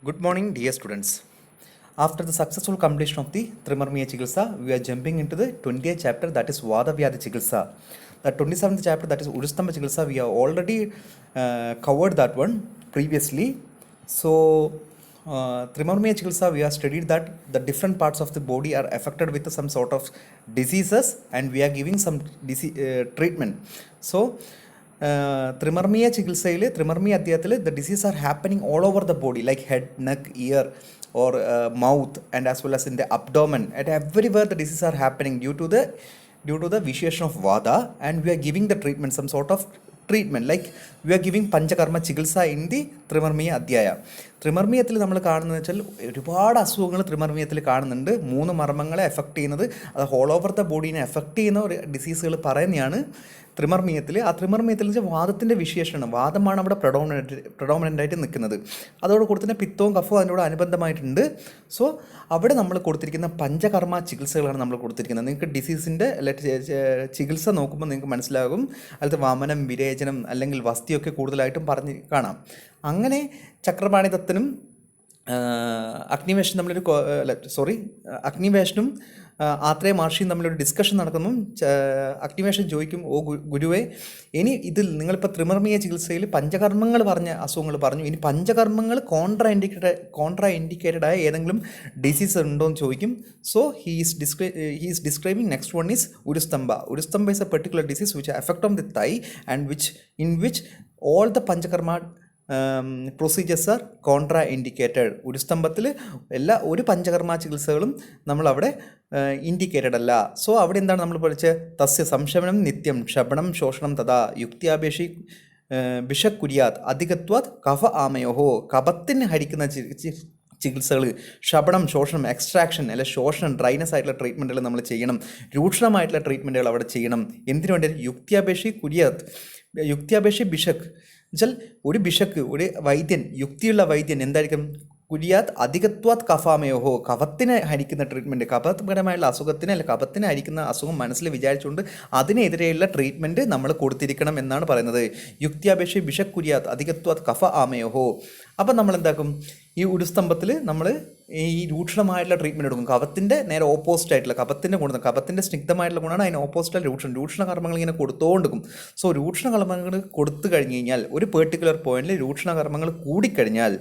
Good morning, dear students. After the successful completion of the Trimarmiya Chikitsa, we are jumping into the 20th chapter, that is Vada Vyadhi Chikitsa. The 27th chapter, that is Udustamba Chikitsa, we have already covered that one previously. So, Trimarmiya Chikitsa, we have studied that the different parts of the body are affected with some sort of diseases, and we are giving some treatment. So, ത്രിമർമിയ ചികിത്സയിൽ ത്രിമർമിയ അധ്യായത്തിൽ the disease are happening all over the body like head neck year or mouth and as well as in the abdomen. At everywhere the diseases are happening due to the vitiation of vada, and we are giving the treatment, some sort of treatment, like we are giving panchakarma chikitsa in the ത്രിമർമിയ അധ്യായ. ത്രിമർമിയത്തിൽ നമ്മൾ കാണുന്നത് വെച്ചാൽ ഒരുപാട് അസുഖങ്ങൾ ത്രിമർമിയത്തിൽ കാണുന്നുണ്ട്. 3 മർമ്മങ്ങളെ effect ചെയ്യുന്നത്, അത് whole over the ബോഡീനെ effect ചെയ്യുന്ന ഒരു ഡിസീസുകൾ പറയുന്നതാണ് ത്രിമർമിയത്തിൽ. ആ ത്രിമർമിയത്തിൽ വെച്ചാൽ വാദത്തിൻ്റെ വിശേഷമാണ്. വാദമാണ് അവിടെ പ്രഡോമിനൻ്റ് ആയിട്ട് നിൽക്കുന്നത്. അതോട് കൂടി തന്നെ പിത്തവും കഫവും അതിനോട് അനുബന്ധമായിട്ടുണ്ട്. സോ അവിടെ നമ്മൾ കൊടുത്തിരിക്കുന്ന പഞ്ചകർമ്മ ചികിത്സകളാണ് നമ്മൾ കൊടുത്തിരിക്കുന്നത്. നിങ്ങൾക്ക് ഡിസീസിൻ്റെ ചികിത്സ നോക്കുമ്പോൾ നിങ്ങൾക്ക് മനസ്സിലാകും. അതിൽ വാമനം, വിരേചനം അല്ലെങ്കിൽ വസ്തിയൊക്കെ കൂടുതലായിട്ടും പറഞ്ഞ് കാണാം. അങ്ങനെ ചക്രപാണിദത്തനും അഗ്നിവേശനും ആത്രേയ മഹർഷിയും തമ്മിലൊരു ഡിസ്കഷൻ നടക്കുമ്പം അഗ്നിവേശൻ ചോദിക്കും, ഓ ഗുരുവേ, ഇനി ഇതിൽ നിങ്ങളിപ്പോൾ ത്രിമർമിയ ചികിത്സയിൽ പഞ്ചകർമ്മങ്ങൾ പറഞ്ഞ അസുഖങ്ങൾ പറഞ്ഞു, ഇനി പഞ്ചകർമ്മങ്ങൾ കോൺട്രാ ഇൻഡിക്കേറ്റഡ് ആയ ഏതെങ്കിലും ഡിസീസ് ഉണ്ടോ എന്ന് ചോദിക്കും. So he is describing next one is ഉരുസ്തംഭ. ഉരുസ്തംഭ is a particular disease which effect on the thigh and in which all the panchakarma procedures are contraindicated. ഒരു സ്തംഭത്തിൽ ഒരു പഞ്ചകർമ്മ ചികിത്സകളും നമ്മളവിടെ ഇൻഡിക്കേറ്റഡ് അല്ല. സോ അവിടെ എന്താണ് നമ്മൾ പഠിച്ചത്? തസ്യ സംശമനം നിത്യം ക്ഷപണം ശോഷണം തഥാ യുക്തിയാപേക്ഷി ബിഷക്കുര്യാത് അധികത്വാത് കഫ ആമയോഹോ. കഫത്തിന് ഹരിക്കുന്ന ചികിത്സകൾ, ക്ഷപണം, ശോഷണം, എക്സ്ട്രാക്ഷൻ അല്ലെ ശോഷണം, ഡ്രൈനസ് ആയിട്ടുള്ള ട്രീറ്റ്മെൻറ്റുകൾ നമ്മൾ ചെയ്യണം. രൂക്ഷണമായിട്ടുള്ള ട്രീറ്റ്മെൻറ്റുകൾ അവിടെ ചെയ്യണം. എന്തിനു വേണ്ടി? യുക്തിയാപേക്ഷി കുര്യാത്, യുക്തിയാപേക്ഷി ബിഷക് എന്നുവെച്ചാൽ ഒരു ബിഷക്ക്, ഒരു വൈദ്യൻ, യുക്തിയുള്ള വൈദ്യൻ എന്തായിരിക്കും? കുര്യാത് അധികത്വാത് കഫാമയോഹോ. കഫത്തിനെ ഹരിക്കുന്ന ട്രീറ്റ്മെൻറ്റ്, കഫപരമായുള്ള അസുഖത്തിന് അല്ലെ കഫത്തിനെ ഹരിക്കുന്ന അസുഖം മനസ്സിൽ വിചാരിച്ചുകൊണ്ട് അതിനെതിരെയുള്ള ട്രീറ്റ്മെൻറ്റ് നമ്മൾ കൊടുത്തിരിക്കണം എന്നാണ് പറയുന്നത്. യുക്തിയാപേക്ഷ ബിഷക് കുര്യാത് അധികത്വാത് കഫ ആമയോഹോ. അപ്പം നമ്മൾ എന്താക്കും? ഈ ഉരുസ്തംഭത്തിൽ നമ്മൾ ഈ രൂക്ഷമായിട്ടുള്ള ട്രീറ്റ്മെൻറ്റ് എടുക്കും. കഫത്തിൻ്റെ നേരെ ഓപ്പോസിറ്റ് ആയിട്ടുള്ള, കഫത്തിൻ്റെ ഗുണം, കഫത്തിൻ്റെ സ്നിഗ്ധമായിട്ടുള്ള ഗുണമാണ് അതിന് ഓപ്പോസിറ്റായിട്ട് രൂക്ഷണ കർമ്മങ്ങൾ ഇങ്ങനെ കൊടുത്തുകൊണ്ടിരിക്കും. സോ രൂക്ഷണ കർമ്മങ്ങൾ കൊടുത്തു കഴിഞ്ഞ് കഴിഞ്ഞാൽ ഒരു പെർട്ടിക്കുലർ പോയിന്റിൽ രൂക്ഷണ കർമ്മങ്ങൾ കൂടിക്കഴിഞ്ഞാൽ,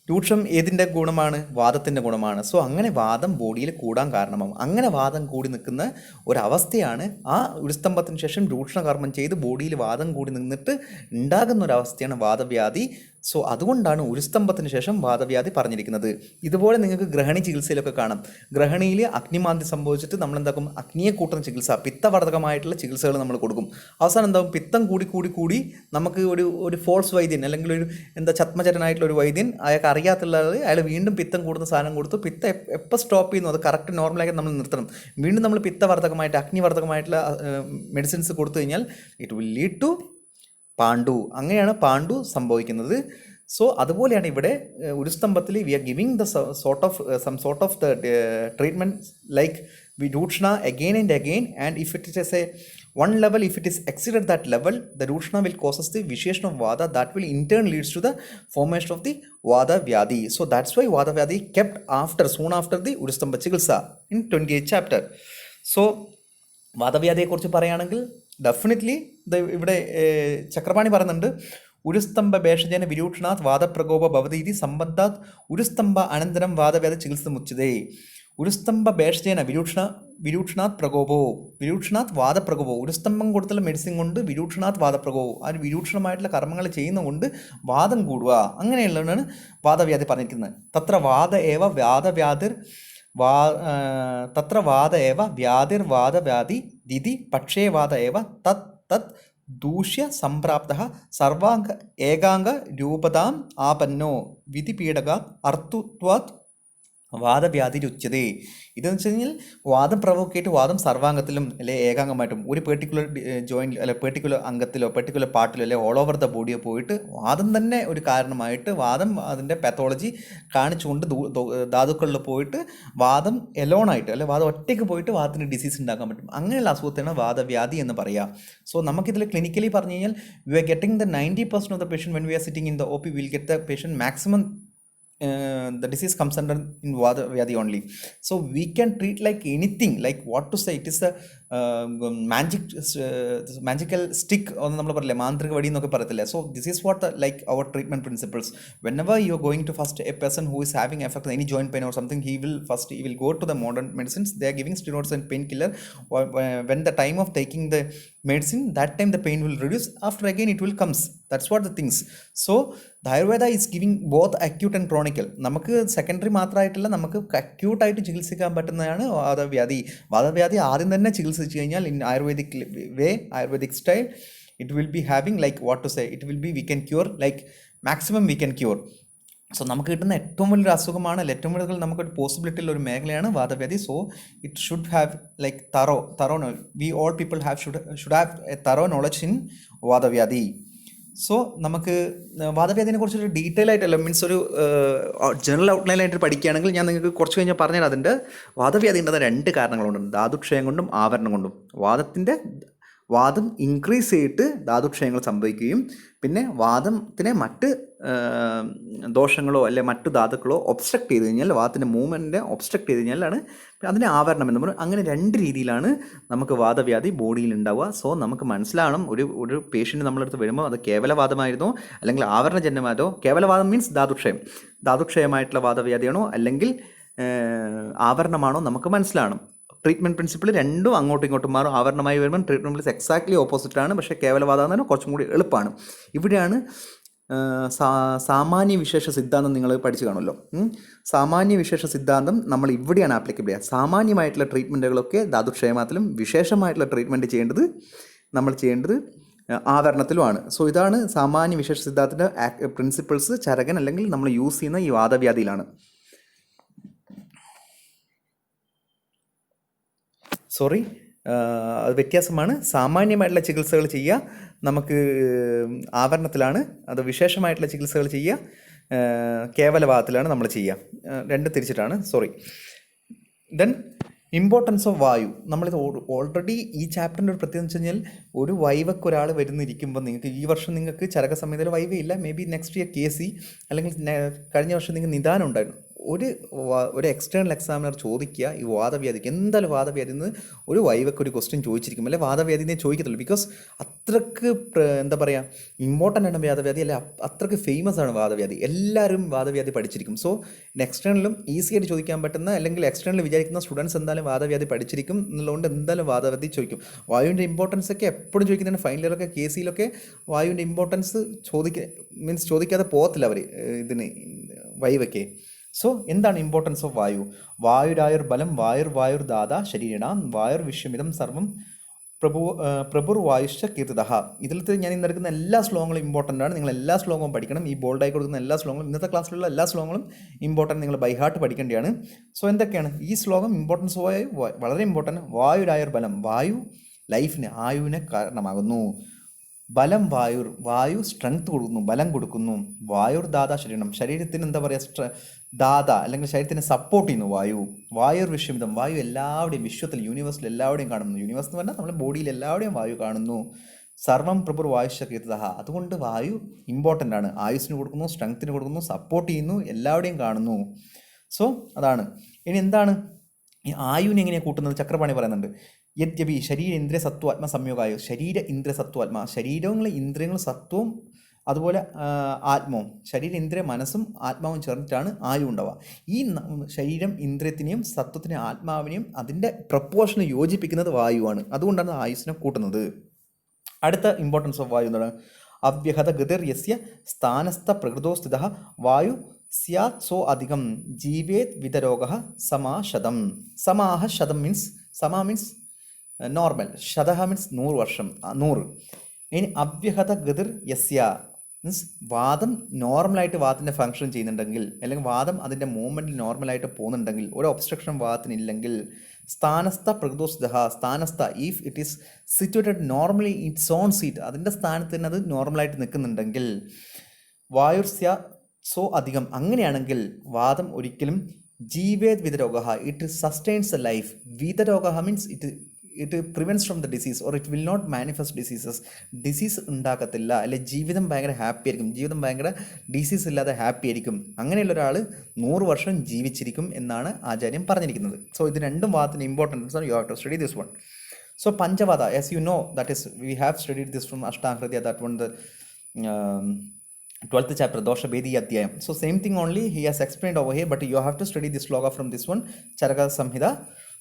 രൂക്ഷം ഏതിൻ്റെ ഗുണമാണ്? വാദത്തിൻ്റെ ഗുണമാണ്. സോ അങ്ങനെ വാദം ബോഡിയിൽ കൂടാൻ കാരണമാകും. അങ്ങനെ വാദം കൂടി നിൽക്കുന്ന ഒരവസ്ഥയാണ് ആ ഉരുസ്തംഭത്തിന് ശേഷം രൂക്ഷണകർമ്മം ചെയ്ത് ബോഡിയിൽ വാദം കൂടി നിന്നിട്ട് ഉണ്ടാകുന്ന ഒരവസ്ഥയാണ് വാദവ്യാധി. സോ അതുകൊണ്ടാണ് ഉരുസ്തംഭത്തിന് ശേഷം വാദവ്യാധി പറഞ്ഞിരിക്കുന്നത്. ഇതുപോലെ നിങ്ങൾക്ക് ഗ്രഹണി ചികിത്സയിലൊക്കെ കാണാം. ഗ്രഹണിയിൽ അഗ്നിമാന്ദ്യം സംഭവിച്ചിട്ട് നമ്മൾ എന്താക്കും? അഗ്നിയെ കൂട്ടുന്ന ചികിത്സ, പിത്തവർദ്ധകമായിട്ടുള്ള ചികിത്സകൾ നമ്മൾ കൊടുക്കും. അവസാനം എന്താകും? പിത്തം കൂടി നമുക്ക് ഒരു ഫോൾസ് വൈദ്യൻ അല്ലെങ്കിൽ ഒരു ഛത്മചരനായിട്ടുള്ള ഒരു വൈദ്യൻ, അയാൾക്ക് അറിയാത്തുള്ളത്, അയാൾ വീണ്ടും പിത്തം കൂടുന്ന സാധനം കൊടുത്തു. പിത്തം എപ്പോൾ സ്റ്റോപ്പ് ചെയ്യുന്നു അത് കറക്റ്റ് നോർമലാക്കി നമ്മൾ നിർത്തണം. വീണ്ടും നമ്മൾ പിത്തവർദ്ധകമായിട്ട് അഗ്നിവർദ്ധകമായിട്ടുള്ള മെഡിസിൻസ് കൊടുത്തു കഴിഞ്ഞാൽ ഇറ്റ് വിൽ ലീഡ് ടു പാണ്ഡു. അങ്ങനെയാണ് പാണ്ഡു സംഭവിക്കുന്നത്. സോ അതുപോലെയാണ് ഇവിടെ ഉരുസ്തംഭത്തിൽ we are giving the some sort of the treatment like രൂക്ഷണ again and again, and if it is a one level, if it is exceeded that level, the rukshana will causes the vitiation of vada, that will in turn leads to the formation of the vada vyadhi. So that's why vada vyadhi kept soon after the urustamba chikitsa in 28th chapter. So വാദവ്യാധിയെക്കുറിച്ച് പറയുകയാണെങ്കിൽ definitely ഇവിടെ ചക്രപാണി പറയുന്നുണ്ട്, ഉരുസ്തംഭ ഭേഷജന വിരൂക്ഷണാത് വാദപ്രകോപ ഭവതീതി സംബന്ധാത് ഉരുസ്തംഭ അനന്തരം വാദവ്യാധി ചികിത്സ മുച്യതേ. ഉരുസ്തംഭ ഭേഷജന വിരൂക്ഷണാത് വാദപ്രകോപോ. ഉരുസ്തംഭം കൊടുത്തുള്ള medicine കൊണ്ട് വിരൂക്ഷണാത് വാദപ്രകോപോ, ആ ഒരു വിരൂക്ഷണമായിട്ടുള്ള കർമ്മങ്ങൾ ചെയ്യുന്നതുകൊണ്ട് വാദം കൂടുക. അങ്ങനെയുള്ളതാണ് വാദവ്യാധി പറഞ്ഞിരിക്കുന്നത്. തത്ര വാദ ഏവ വാദവ്യാധിർ തത്ര വാദ ഏവ വ്യാധിർവാദവ്യാധി ദിതി പക്ഷേ വാദ ഏവ തത് ദൂഷ്യ സംപ്രാപ്തഃ സർവാംഗ ഏകാംഗ രൂപതാം ആപന്നോ വിധിപീഡകാത് അർത്തുത്വാത് വാദവ്യാധി ഉച്ചതേ. ഇതെന്ന് വെച്ച് കഴിഞ്ഞാൽ വാദം പ്രൊവോക്ക് ചെയ്തിട്ട് വാദം സർവാംഗത്തിലും അല്ലെ ഏകാംഗമായിട്ടും ഒരു പെർട്ടിക്കുലർ ജോയിന്റ് അല്ലെ പെർട്ടിക്കുലർ അംഗത്തിലോ പെർട്ടിക്കുലർ പാർട്ടിലോ അല്ലെ ഓൾ ഓവർ ദ ബോഡിയോ പോയിട്ട് വാദം തന്നെ ഒരു കാരണമായിട്ട് വാദം അതിൻ്റെ പാത്തോളജി കാണിച്ചുകൊണ്ട് ധാതുക്കളിൽ പോയിട്ട് വാദം എലോണായിട്ട് അല്ലെ വാദം ഒറ്റയ്ക്ക് പോയിട്ട് വാദത്തിന് ഡിസീസ് ഉണ്ടാക്കാൻ പറ്റും. അങ്ങനെയുള്ള അസുഖത്തെയാണ് വാദവ്യാധി എന്ന് പറയുക. സോ നമുക്കിതിൽ ക്ലിനിക്കലി പറഞ്ഞു കഴിഞ്ഞാൽ we are getting the 90% of the patient when we are sitting in the O P will get the patient maximum the disease comes under in Vada Vyadhi only. So we can treat like anything, like what to say, it is a magical stick on നമ്മൾ പറയില്ലേ മാന്ത്രിക വടി എന്നൊക്കെ പറയത്തില്ലേ. So this is what like our treatment principles. Whenever you are going to first a person who is having effect any joint pain or something he will go to the modern medicines. They are giving steroids and painkiller. When the time of taking the medicine, that time the pain will reduce, after again it will comes. That's what the things. So the Ayurveda is giving both acute and chronic. നമുക്ക് secondary മാത്രമായിട്ടല്ല, നമുക്ക് അക്യൂട്ടായിട്ട് ചികിത്സിക്കാൻ പറ്റുന്നതാണ് വാദവ്യാധി ആദ്യം തന്നെ ചികിത്സിച്ച് കഴിഞ്ഞാൽ in Ayurvedic way, Ayurvedic style, it will be having like what to say, it will be we can cure like maximum we can cure. So നമുക്ക് കിട്ടുന്ന ഏറ്റവും വലിയൊരു അസുഖമാണ്, ഏറ്റവും കൂടുതൽ നമുക്കൊരു പോസിബിലിറ്റി ഉള്ള ഒരു മേഖലയാണ് വാദവ്യാധി. So it should have like thorough we all people should have a thorough knowledge in വാദവ്യാധി. സോ നമുക്ക് വാദവ്യാധിനെ കുറിച്ചൊരു ഡീറ്റെയിൽ ആയിട്ടല്ല, മീൻസ് ഒരു ജനറൽ ഔട്ട്ലൈനായിട്ട് പഠിക്കുകയാണെങ്കിൽ ഞാൻ നിങ്ങൾക്ക് കുറച്ച് കഴിഞ്ഞാൽ പറഞ്ഞാൽ അതിൻ്റെ വാദവ്യാധി ഉണ്ടെന്ന 2 കാരണങ്ങളുണ്ട്, ധാതുക്ഷയം കൊണ്ടും ആവരണം കൊണ്ടും. വാദം ഇൻക്രീസ് ചെയ്തിട്ട് ധാതുക്ഷയങ്ങൾ സംഭവിക്കുകയും പിന്നെ വാദത്തിനെ മറ്റ് ദോഷങ്ങളോ അല്ലെ മറ്റു ധാതുക്കളോ ഒബ്സ്ട്രക്ട് ചെയ്ത് കഴിഞ്ഞാൽ, വാദത്തിൻ്റെ മൂവ്മെൻറ്റിനെ ഒബ്സ്ട്രക്ട് ചെയ്ത് കഴിഞ്ഞാലാണ് അതിനെ ആവരണം എന്ന് പറയും. അങ്ങനെ 2 രീതിയിലാണ് നമുക്ക് വാദവ്യാധി ബോഡിയിൽ ഉണ്ടാവുക. സോ നമുക്ക് മനസ്സിലാവണം, ഒരു പേഷ്യൻ്റ് നമ്മളടുത്ത് വരുമ്പോൾ അത് കേവലവാദമായിരുന്നോ അല്ലെങ്കിൽ ആവരണജന്യമായതോ. കേവലവാദം മീൻസ് ധാതുക്ഷയമായിട്ടുള്ള വാദവ്യാധിയാണോ അല്ലെങ്കിൽ ആവരണമാണോ നമുക്ക് മനസ്സിലാവണം. ട്രീറ്റ്മെൻറ്റ് പ്രിൻസിപ്പിൾ രണ്ടും അങ്ങോട്ടും ഇങ്ങോട്ടും മാറും. ആവരണമായി വരുമ്പോൾ ട്രീറ്റ്മെൻറ്റ് പ്രിൻസിപ്പിൾ എക്സാക്ട്ലി ഓപ്പോസിറ്റാണ്, പക്ഷേ കേവലവാദം എന്ന് പറഞ്ഞാൽ കുറച്ചും കൂടി എളുപ്പമാണ്. ഇവിടെയാണ് സാമാന്യ വിശേഷ സിദ്ധാന്തം നിങ്ങൾ പഠിച്ചു കാണുമല്ലോ. സാമാന്യ വിശേഷ സിദ്ധാന്തം നമ്മൾ ഇവിടെയാണ് ആപ്ലിക്കബിൾ ചെയ്യുക. സാമാന്യമായിട്ടുള്ള ട്രീറ്റ്മെൻറ്റുകളൊക്കെ ധാതുക്ഷേമത്തിലും വിശേഷമായിട്ടുള്ള ട്രീറ്റ്മെൻറ്റ് ചെയ്യേണ്ടത് ആവരണത്തിലുമാണ്. സോ ഇതാണ് സാമാന്യ വിശേഷ സിദ്ധാന്തത്തിൻ്റെ പ്രിൻസിപ്പിൾസ് ചരകൻ അല്ലെങ്കിൽ നമ്മൾ യൂസ് ചെയ്യുന്ന ഈ വാദവ്യാധിയിലാണ്. അത് വ്യത്യാസമാണ്. സാമാന്യമായിട്ടുള്ള ചികിത്സകൾ ചെയ്യുക നമുക്ക് ആവരണത്തിലാണ്, അത് വിശേഷമായിട്ടുള്ള ചികിത്സകൾ ചെയ്യുക കേവലവാദത്തിലാണ് നമ്മൾ ചെയ്യുക. 2 തിരിച്ചിട്ടാണ്. ദെൻ ഇമ്പോർട്ടൻസ് ഓഫ് വായു. നമ്മളിത് ഓൾറെഡി ഈ ചാപ്റ്ററിൻ്റെ ഒരു പ്രത്യേകത വെച്ച് കഴിഞ്ഞാൽ, ഒരു വൈവക്ക് ഒരാൾ വരുന്നിരിക്കുമ്പോൾ നിങ്ങൾക്ക് ഈ വർഷം നിങ്ങൾക്ക് ചരക സംഹിതയിൽ വൈവയില്ല, maybe next year KC അല്ലെങ്കിൽ കഴിഞ്ഞ വർഷം നിങ്ങൾക്ക് നിദാനം ഉണ്ടായിരുന്നു. ഒരു എക്സ്റ്റേണൽ എക്സാമിനർ ചോദിക്കുക ഈ വാദവ്യാധിക്ക് എന്തായാലും വാദവ്യാധി എന്ന് ഒരു വൈവക്ക് ഒരു ക്വസ്റ്റ്യൻ ചോദിച്ചിരിക്കും, അല്ലെ വാദവ്യാധിനെ ചോദിക്കത്തുള്ളൂ. ബിക്കോസ് അത്രക്ക് എന്താ പറയുക ഇമ്പോർട്ടൻ്റ് ആണ് വാദവ്യാധി, അല്ലെ അത്രക്ക് ഫേമസ് ആണ് വാദവ്യാധി. എല്ലാവരും വാദവ്യാധി പഠിച്ചിരിക്കും. സോ എക്സ്റ്റേണലും ഈസി ആയിട്ട് ചോദിക്കാൻ പറ്റുന്ന അല്ലെങ്കിൽ എക്സ്റ്റേണൽ വിചാരിക്കുന്ന സ്റ്റുഡൻസ് എന്തായാലും വാദവ്യാധി പഠിച്ചിരിക്കും എന്നുള്ളതുകൊണ്ട് എന്തായാലും വാദവ്യാധി ചോദിക്കും. വായുവിൻ്റെ ഇമ്പോർട്ടൻസ് ഒക്കെ എപ്പോഴും ചോദിക്കുന്നതിന് ഫൈനൽ ഇയറൊക്കെ KCയിലൊക്കെ വായുവിൻ്റെ ഇമ്പോർട്ടൻസ് ചോദിക്കാതെ പോകത്തില്ല അവർ ഇതിന് വൈവയ്ക്ക്. സോ എന്താണ് ഇമ്പോർട്ടൻസ് ഓഫ് വായു? വായുരായുർ ബലം വായുർ ദാത ശരീരം വായുർ വിശ്വമിതം സർവം പ്രഭുർ വായുശ്ച കീർത്തിത. ഇതിലത്തെ ഞാൻ ഇന്നെടുക്കുന്ന എല്ലാ ശ്ലോകങ്ങളും ഇമ്പോർട്ടൻ്റ് ആണ്. നിങ്ങൾ എല്ലാ ശ്ലോകവും പഠിക്കണം. ഈ ബോൾഡായി കൊടുക്കുന്ന എല്ലാ ശ്ലോകങ്ങളും, ഇന്നത്തെ ക്ലാസ്സിലുള്ള എല്ലാ ശ്ലോകങ്ങളും ഇമ്പോർട്ടൻ്റ്, നിങ്ങൾ ബൈ ഹാർട്ട് പഠിക്കേണ്ടതാണ്. സോ എന്തൊക്കെയാണ് ഈ ശ്ലോകം? ഇമ്പോർട്ടൻസ് ഓഫ് വായു വളരെ ഇമ്പോർട്ടൻ്റ്. വായുരായുർ ബലം, വായു ലൈഫിന് ആയുവിന് കാരണമാകുന്നു. ബലം വായു സ്ട്രെങ്ത് കൊടുക്കുന്നു, ബലം കൊടുക്കുന്നു. വായുർ ദാത ശരീരത്തിന് എന്താ പറയുക ദാത അല്ലെങ്കിൽ ശരീരത്തിനെ സപ്പോർട്ട് ചെയ്യുന്നു വായുർ വിശ്വമിതം, വായു എല്ലാവരുടെയും വിശ്വത്തിൽ യൂണിവേഴ്സിൽ എല്ലാവരുടെയും കാണുന്നു. യൂണിവേഴ്സ് എന്ന് പറഞ്ഞാൽ നമ്മുടെ ബോഡിയിൽ എല്ലാവരുടെയും വായു കാണുന്നു. സർവം പ്രഭുർ വായുശ്ച കീർത്തിത. അതുകൊണ്ട് വായു ഇമ്പോർട്ടൻ്റ് ആണ്. ആയുസ്സിന് കൊടുക്കുന്നു, സ്ട്രെങ്ത്തിന് കൊടുക്കുന്നു, സപ്പോർട്ട് ചെയ്യുന്നു, എല്ലാവരുടെയും കാണുന്നു. സോ അതാണ്. ഇനി എന്താണ് ഈ ആയുവിനെ എങ്ങനെയാണ് കൂട്ടുന്നത്? ചക്രപാണി പറയുന്നുണ്ട്, യദ്യപി ശരീര ഇന്ദ്രിയ സത്വാത്മ സംയോഗായു. ശരീര ഇന്ദ്രിയ സത്വാത്മ, ശരീരങ്ങളും ഇന്ദ്രിയങ്ങളും സത്വവും അതുപോലെ ആത്മാവും, ശരീര ഇന്ദ്രിയ മനസ്സും ആത്മാവും ചേർന്നിട്ടാണ് ആയു ഉണ്ടാവുക. ഈ ശരീരം ഇന്ദ്രിയത്തിനെയും സത്വത്തിനെയും ആത്മാവിനെയും അതിൻ്റെ പ്രപ്പോർഷനെ യോജിപ്പിക്കുന്നത് വായുവാണ്. അതുകൊണ്ടാണ് ആയുസ്സിനെ കൂട്ടുന്നത്. അടുത്ത ഇമ്പോർട്ടൻസ് ഓഫ് വായു എന്താണ്? അവ്യഹത ഗതിർ യസ്യ സ്ഥാനസ്ഥ പ്രകൃതോ സ്ഥിത വായു സ്യാത് സോ അധികം ജീവേത് വിതരോഗ സമാശതം. സമാഹ ശതം മീൻസ് നോർമൽ, ശതഹ മീൻസ് 100 വർഷം, 100. ഇനി അവ്യഹത ഗതിർ യസ്യ മീൻസ് വാദം നോർമലായിട്ട് വാദത്തിൻ്റെ ഫങ്ഷൻ ചെയ്യുന്നുണ്ടെങ്കിൽ, അല്ലെങ്കിൽ വാദം അതിൻ്റെ മൂവ്മെൻറ്റിൽ നോർമലായിട്ട് പോകുന്നുണ്ടെങ്കിൽ, ഒരു ഒബ്സ്ട്രക്ഷൻ വാദത്തിനില്ലെങ്കിൽ, സ്ഥാനസ്ഥ പ്രകൃതോസ്തഹ, സ്ഥാനസ്ഥ if it is situated normally it's on seat, അതിൻ്റെ സ്ഥാനത്ത് തന്നെ അത് നോർമലായിട്ട് നിൽക്കുന്നുണ്ടെങ്കിൽ, വായുർസ്യ സോ അധികം, അങ്ങനെയാണെങ്കിൽ വാദം ഒരിക്കലും ജീവേത് വിതരോഗ, ഇറ്റ് സസ്റ്റെയിൻസ് എ ലൈഫ്. വിതരോഗ means it prevents from the disease or it will not manifest diseases. Disease ഉണ്ടാക്കത്തില്ല, അല്ലെ ജീവിതം ഭയങ്കര ഹാപ്പി ആയിരിക്കും, ജീവിതം ഭയങ്കര ഡിസീസ് ഇല്ലാതെ ഹാപ്പി ആയിരിക്കും. അങ്ങനെയുള്ള ഒരാൾ 100 വർഷം ജീവിച്ചിരിക്കും എന്നാണ് ആചാര്യം പറഞ്ഞിരിക്കുന്നത്. സോ ഇത് രണ്ടും വാദത്തിന് ഇമ്പോർട്ടൻസ് ആണ്. You have to study this one. So പഞ്ചവാദ, as you know, that is we have studied this from അഷ്ടാംഗഹൃദയ, that one the 12th chapter, Dosha Bedi Adhyayam. So same thing only he has explained over here, but you have to study this sloka from this one, Charaka Samhita.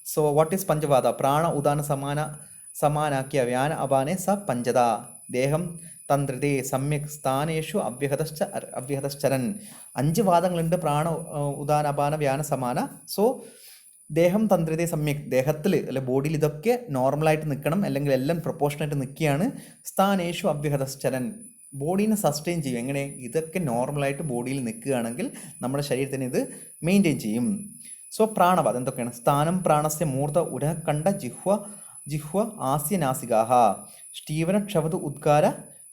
So what is Panchavada? Prana Udana Samanakya Vyana Abane Sa Panchada. Deham Tandride Samyak Staneshu Abhyahadascharan. 5 വാദങ്ങളുണ്ട് പ്രാണ ഉദാന അപാന വ്യാന സമാന. So ദേഹം തന്ത്രിതേ സമ്യക്, ദേഹത്തിൽ അല്ലെ ബോഡിയിൽ ഇതൊക്കെ നോർമലായിട്ട് നിൽക്കണം, അല്ലെങ്കിൽ എല്ലാം പ്രൊപ്പോർഷനായിട്ട് നിൽക്കുകയാണ്. സ്ഥാനേഷു അഭ്യഹതശ്ചരൻ, ബോഡീനെ സസ്റ്റെയിൻ ചെയ്യും. എങ്ങനെ? ഇതൊക്കെ നോർമലായിട്ട് ബോഡിയിൽ നിൽക്കുകയാണെങ്കിൽ നമ്മുടെ ശരീരത്തിന് ഇത് മെയിൻറ്റെയിൻ ചെയ്യും. സോ പ്രാണവാദം എന്തൊക്കെയാണ്? സ്ഥാനം പ്രാണസ്യ മൂർധ ഉരഹ കണ്ട ജിഹ്വ ആസ്യ നാസികാഹ സ്റ്റീവന ക്ഷവതു ഉദ്കാര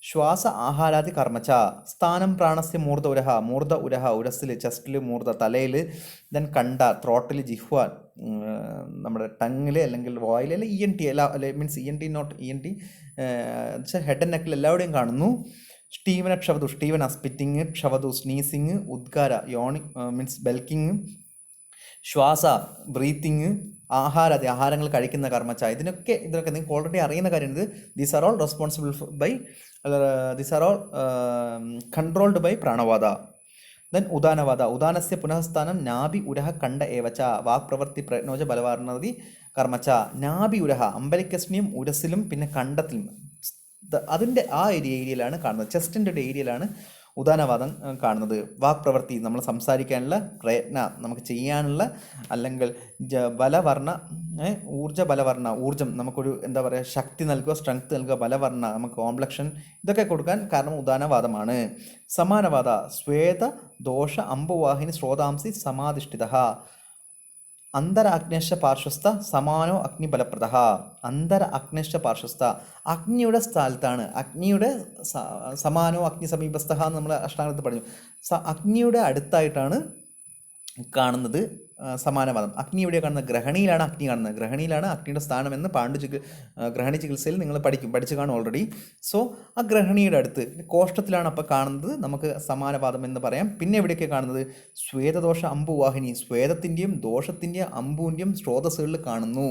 ശ്വാസ ആഹാരാദി കർമ്മച്ച. സ്ഥാനം പ്രാണസ്യ മൂർധ ഉരഹ ഉരസ്സിൽ, ചെസ്റ്റിൽ, മൂർധ തലയിൽ, ദെൻ കണ്ട ത്രോട്ടിൽ, ജിഹ്വ നമ്മുടെ ടങ്ങിൽ അല്ലെങ്കിൽ വായിൽ, അല്ലെ ENT അല്ലെ means ENT not ENT head and നെക്കിൽ എല്ലാവിടെയും കാണുന്നു. സ്റ്റീവന ക്ഷവതു, സ്റ്റീവന സ്പിറ്റിങ്, ക്ഷവതു സ്നീസിങ്, ഉദ്കാര യോണി മീൻസ് ബെൽക്കിങ്, ശ്വാസ ബ്രീത്തിങ്, ആഹാരങ്ങൾ കഴിക്കുന്ന കർമ്മച്ച. ഇതിനൊക്കെ നിങ്ങൾക്ക് ഓൾറെഡി അറിയുന്ന കാര്യമാണ്. These are all responsible by these are all controlled by പ്രാണവാദ. ദെൻ ഉദാനവാദ, ഉദാനസ്യ പുനഃസ്ഥാനം നാഭി ഉരഹ കണ്ട ഏവച്ച വാക് പ്രവൃത്തി പ്രയത്നോച ബലവാർണതി കർമ്മച്ച. നാഭി ഉരഹ അമ്പലിക്കസ്നിയും ഉരസിലും പിന്നെ കണ്ടത്തിലും, അതിൻ്റെ ആ ഏരിയയിലാണ് കാണുന്നത്, ചെസ്റ്റിൻ്റെ ഏരിയയിലാണ് ഉദാനവാദം കാണുന്നത്. വാക് പ്രവൃത്തി നമ്മൾ സംസാരിക്കാനുള്ള പ്രയത്ന, നമുക്ക് ചെയ്യാനുള്ള, അല്ലെങ്കിൽ ബലവർണ്ണ ഊർജ്ജം നമുക്കൊരു എന്താ പറയുക ശക്തി നൽകുക, സ്ട്രെങ്ത് നൽകുക, ബലവർണ്ണ നമുക്ക് കോംപ്ലക്ഷൻ, ഇതൊക്കെ കൊടുക്കാൻ കാരണം ഉദാനവാദമാണ്. സമാനവാദ സ്വേത ദോഷ അമ്പുവാഹിനി ശ്രോതാംസി സമാധിഷ്ഠിത അന്തര അഗ്നേശ പാർശ്വസ്ഥ സമാനോ അഗ്നി ബലപ്രദ. അന്തര അഗ്നേശ പാർശ്വസ്ഥ, അഗ്നിയുടെ സ്ഥലത്താണ്, അഗ്നിയുടെ സമാനോ അഗ്നി സമീപസ്ഥ എന്ന് നമ്മൾ അഷ്ടാംഗത്തിൽ പറഞ്ഞു. അഗ്നിയുടെ അടുത്തായിട്ടാണ് കാണുന്നത് സമാനവാദം. അഗ്നി എവിടെ കാണുന്നത്? ഗ്രഹണിയിലാണ് അഗ്നി കാണുന്നത്. ഗ്രഹണിയിലാണ് അഗ്നിയുടെ സ്ഥാനം എന്ന് ഗ്രഹണി ചികിത്സയിൽ നിങ്ങൾ പഠിച്ചു കാണും ഓൾറെഡി. സോ ആ ഗ്രഹണിയുടെ അടുത്ത് കോഷ്ടത്തിലാണ് അപ്പോൾ കാണുന്നത്, നമുക്ക് സമാനവാദം എന്ന് പറയാം. പിന്നെ എവിടെയൊക്കെ കാണുന്നത്? ശ്വേതദോഷ അമ്പുവാഹിനി, ശ്വേതത്തിൻ്റെയും ദോഷത്തിൻ്റെയും അമ്പുവിൻ്റെയും സ്രോതസ്സുകളിൽ കാണുന്നു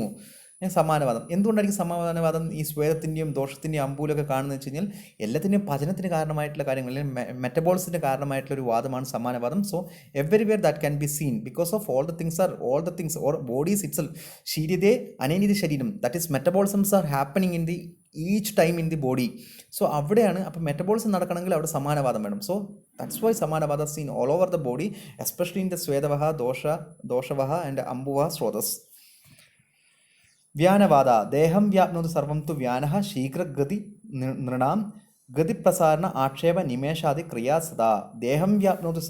സമാനവാദം. എന്തുകൊണ്ടായിരിക്കും സമാനവാദം ഈ ശ്വേതത്തിൻ്റെയും ദോഷത്തിൻ്റെയും അമ്പൂലൊക്കെ കാണുന്നത് വെച്ച് കഴിഞ്ഞാൽ എല്ലാത്തിൻ്റെയും പചനത്തിന് കാരണമായിട്ടുള്ള കാര്യങ്ങൾ, അല്ലെങ്കിൽ മെറ്റബോൾസിൻ്റെ കാരണമായിട്ടുള്ള ഒരു വാദമാണ് സമാനവാദം. So everywhere that can be seen because of all the things or bodies itself ശരീരത്തെ അനേനിതി ശരീരം, that is metabolisms are happening in the each time in the body. So അവിടെയാണ് അപ്പോൾ മെറ്റബോളിസം നടക്കണമെങ്കിൽ അവിടെ സമാനവാദം വേണം. സോ ദാറ്റ്സ് വൈ സമാനവാദ seen all over the body, especially in the സ്വേതവഹ ദോഷവഹ ആൻഡ് അമ്പുവഹ സ്രോതസ്. വ്യാനവാദ ദേഹം വ്യാപ്നോതി സർവം തു വ്യാനഃ ശീഘ്രഗതി നൃണാം ഗതിപ്രസാരണ ആക്ഷേപ നിമേഷാദി ക്രിയാ സദാ. ദേഹം വ്യാപ്നോതി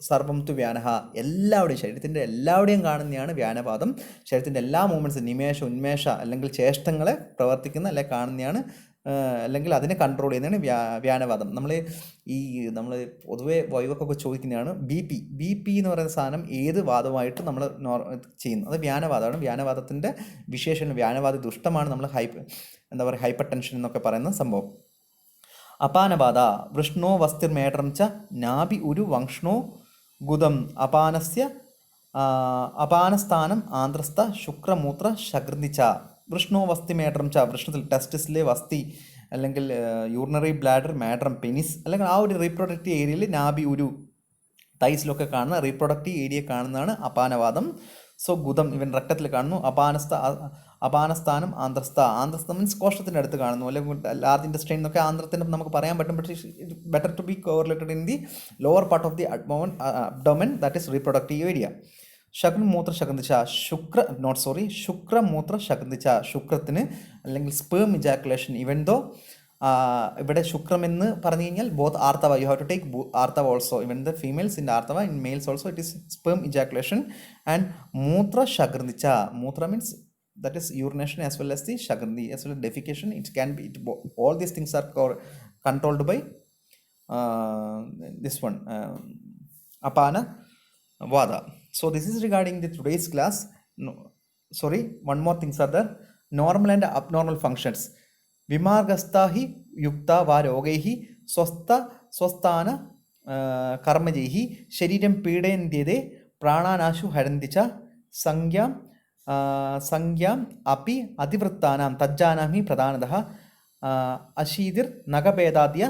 സർവം തു വ്യാനഃ, എല്ലാവിടെയും ശരീരത്തിൻ്റെ എല്ലാവിടെയും കാണുന്നതാണ് വ്യാനവാദം. ശരീരത്തിൻ്റെ എല്ലാ മൂവ്മെൻറ്റ്സ്, നിമേഷ ഉന്മേഷ അല്ലെങ്കിൽ ചേഷ്ടങ്ങളെ പ്രവർത്തിക്കുന്ന അല്ലെ കാണുന്നതാണ്, അല്ലെങ്കിൽ അതിനെ കൺട്രോൾ ചെയ്യുന്നതാണ് വ്യാനവാദം. നമ്മൾ പൊതുവെ വൈവക്കൊക്കെ ചോദിക്കുന്നതാണ് ബി പി എന്ന് പറയുന്ന സാധനം ഏത് വാദമായിട്ട് നമ്മൾ ചെയ്യുന്നു, അത് വ്യാനവാദമാണ്. വ്യാനവാദത്തിൻ്റെ വിശേഷണം, വ്യാനവാദി ദുഷ്ടമാണ്, നമ്മൾ ഹൈപ്പർ ടെൻഷൻ എന്നൊക്കെ പറയുന്ന സംഭവം. അപാനവാദ വൃഷ്ണോ വസ്തിർമേടം ച നാഭി ഉരു വംഷ്ണോ ഗുദം അപാനസ്യ അപാനസ്ഥാനം ആന്ത്രസ്ഥ ശുക്രമൂത്ര ശകൃതിച്ച. വൃഷ്ണോ വസ്തി മേഡ്രം ച, വൃഷ്ണത്തിൽ ടെസ്റ്റിസിലെ വസ്തി അല്ലെങ്കിൽ യൂറിനറി ബ്ലാഡർ, മേഡ്രം പെനിസ്, അല്ലെങ്കിൽ ആ ഒരു റീപ്രൊഡക്റ്റീവ് ഏരിയയിൽ നാഭി ഉരു തൈസിലൊക്കെ കാണുന്ന റീപ്രൊഡക്റ്റീവ് ഏരിയ കാണുന്നതാണ് അപാനവാദം. സോ ഗുദം ഇവൻ രക്തത്തിൽ കാണുന്നു. അപാനസ്ഥാനം ആന്ത്രസ്ഥ മീൻസ് കോഷ്ടത്തിൻ്റെ അടുത്ത് കാണുന്നു, അല്ലെങ്കിൽ ലാർജ് ഇൻറ്റസ്റ്റൈൻ എന്നൊക്കെ ആന്ത്രത്തിൻ്റെ നമുക്ക് പറയാൻ പറ്റും. പക്ഷേ better to be correlated in the lower part of the abdomen, that is reproductive area. ശുക്രമൂത്ര ശകന്തിച്ച ശുക്രമൂത്ര ശകന്തിച്ച, ശുക്രത്തിന് അല്ലെങ്കിൽ സ്പേം ഇജാക്കുലേഷൻ, ഇവൻ ദോ ഇവിടെ ശുക്രം എന്ന് പറഞ്ഞു കഴിഞ്ഞാൽ ബോത്ത് ആർത്തവ, യു ഹാവ് ടു ടേക്ക് ആർത്തവ also, even the females in ആർത്തവ, in males also it is sperm ejaculation. And മൂത്ര ശകർന്നിച്ച, മൂത്ര means that is urination as well as the shagrandi as well as defecation. It can be all these things are controlled by this one apana vada. So this is regarding the today's class. No, sorry, one more things are there. Normal and abnormal functions. Vimargastha hi yukta va rogehi swasthana karmajehi shariram peedayandhyade prananashu harandicha sangyam സംഖ്യാം അപ്പി അതിവൃത്താനാം തജ്ജാനാമി പ്രധാനതഃ അശീതിർ നഖഭേദാദ്യ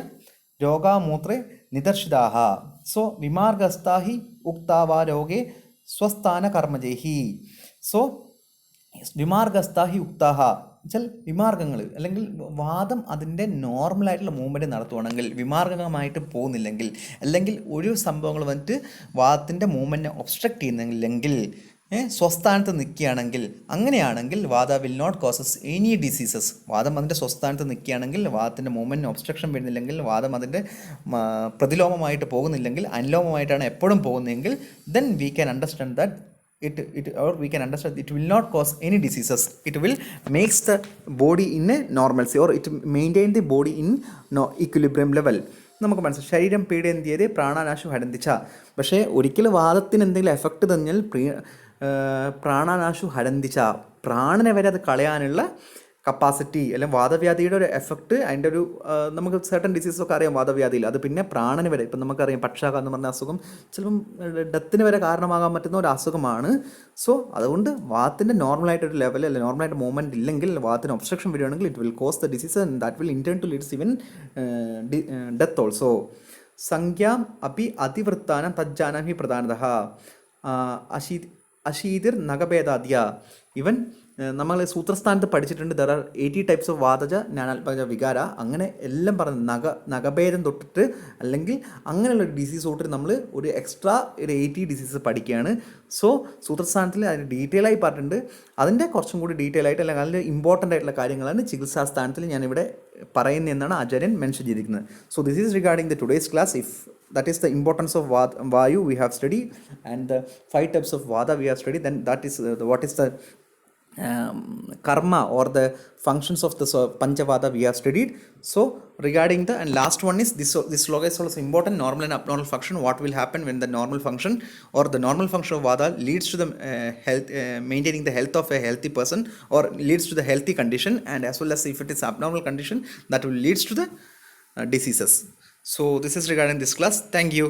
രോഗാമൂത്രേ നിദർശിതാഃ. So വിമാർഗസ്ഥാ he ഉക്താ വാ രോഗേ സ്വസ്ഥാന കർമ്മജൈഹി. So വിമാർഗസ്ഥാ he ഉക്താഹ വെച്ചാൽ വിമാർഗങ്ങൾ അല്ലെങ്കിൽ വാദം അതിൻ്റെ നോർമലായിട്ടുള്ള movement നടത്തുവാണെങ്കിൽ, വിമാർഗമായിട്ട് പോകുന്നില്ലെങ്കിൽ, അല്ലെങ്കിൽ ഒരു സംഭവങ്ങൾ വന്നിട്ട് വാദത്തിൻ്റെ മൂവ്മെൻറ്റിനെ ഒബ്സ്ട്രക്റ്റ് ചെയ്യുന്നില്ലെങ്കിൽ, സ്വസ്ഥാനത്ത് നിൽക്കുകയാണെങ്കിൽ, അങ്ങനെയാണെങ്കിൽ വാദ will not causes any diseases. വാദം അതിൻ്റെ സ്വസ്ഥാനത്ത് നിൽക്കുകയാണെങ്കിൽ, വാദത്തിൻ്റെ മൂവ്മെൻറ്റിന് ഒബ്സ്ട്രക്ഷൻ വരുന്നില്ലെങ്കിൽ, വാദം അതിൻ്റെ പ്രതിലോമമായിട്ട് പോകുന്നില്ലെങ്കിൽ, അനുലോമമായിട്ടാണ് എപ്പോഴും പോകുന്നതെങ്കിൽ, then we can understand that we can understand it will not cause any diseases. It will makes the body in a normalcy, or it maintain the body in equilibrium level. നമുക്ക് മനസ്സിലായി. ശരീരം പീഡയന്തിയത് പ്രാണനാശു ഹരന്തിച്ച. പക്ഷേ ഒരിക്കലും വാദത്തിന് എന്തെങ്കിലും എഫക്റ്റ് തന്നാൽ പ്രാണനാശു ഹരന്തിച്ച, പ്രാണനെ വരെ അത് കളയാനുള്ള കപ്പാസിറ്റി, അല്ലെങ്കിൽ വാദവ്യാധിയുടെ ഒരു എഫക്റ്റ്, അതിൻ്റെ ഒരു നമുക്ക് സർട്ടൻ ഡിസീസൊക്കെ അറിയാം വാദവ്യാധിയിൽ, അത് പിന്നെ പ്രാണന് വരെ, ഇപ്പം നമുക്കറിയാം പക്ഷാഘാതം എന്ന് പറഞ്ഞ അസുഖം ചിലപ്പം ഡെത്തിന് വരെ കാരണമാകാൻ പറ്റുന്ന ഒരു അസുഖമാണ്. സോ അതുകൊണ്ട് വാദത്തിൻ്റെ നോർമലായിട്ടൊരു ലെവൽ, അല്ലെങ്കിൽ നോർമലായിട്ട് മൂവ്മെൻറ്റ് ഇല്ലെങ്കിൽ, വാദത്തിന് ഒബ്സ്ട്രക്ഷൻ വരികയാണെങ്കിൽ it will cause the disease and that will in turn to leads even death also. സംഖ്യാം അപി അതിവൃത്താനം തജ്ജാനം ഹി പ്രധാനതഃ അശീതിർ നഖഭേദാദ്യ. ഇവൻ നമ്മൾ സൂത്രസ്ഥാനത്ത് പഠിച്ചിട്ടുണ്ട്, ദർ ആർ 80 ടൈപ്സ് ഓഫ് വാതജ ജ്ഞാനാത്മക വികാര, അങ്ങനെ എല്ലാം പറഞ്ഞ് നഖഭേദം തൊട്ടിട്ട് അല്ലെങ്കിൽ അങ്ങനെയുള്ള ഡിസീസ് തൊട്ടിട്ട് നമ്മൾ ഒരു എക്സ്ട്രാ ഒരു 80 ഡിസീസ് പഠിക്കുകയാണ്. സോ സൂത്രസ്ഥാനത്തിൽ അതിന് ഡീറ്റെയിൽ ആയി പറഞ്ഞിട്ടുണ്ട്. അതിൻ്റെ കുറച്ചും കൂടി ഡീറ്റെയിൽ ആയിട്ട്, അല്ലെങ്കിൽ അതിൻ്റെ ഇമ്പോർട്ടൻ്റ് ആയിട്ടുള്ള കാര്യങ്ങളാണ് ചികിത്സാസ്ഥാനത്തിൽ ഞാനിവിടെ പറയുന്നതെന്നാണ് ആചാര്യൻ മെൻഷൻ ചെയ്തിരിക്കുന്നത്. So this is regarding the today's class. If that is the importance of vayu we have studied, and the 5 types of vada we have studied, then that is what is the karma or the functions of the panchavada we have studied. So regarding the, and last one is this sloga is also important, normal and abnormal function. What will happen when the normal function or the normal function of vada leads to the health, maintaining the health of a healthy person, or leads to the healthy condition, and as well as if it is abnormal condition that will leads to the diseases. So this is regarding this class. Thank you.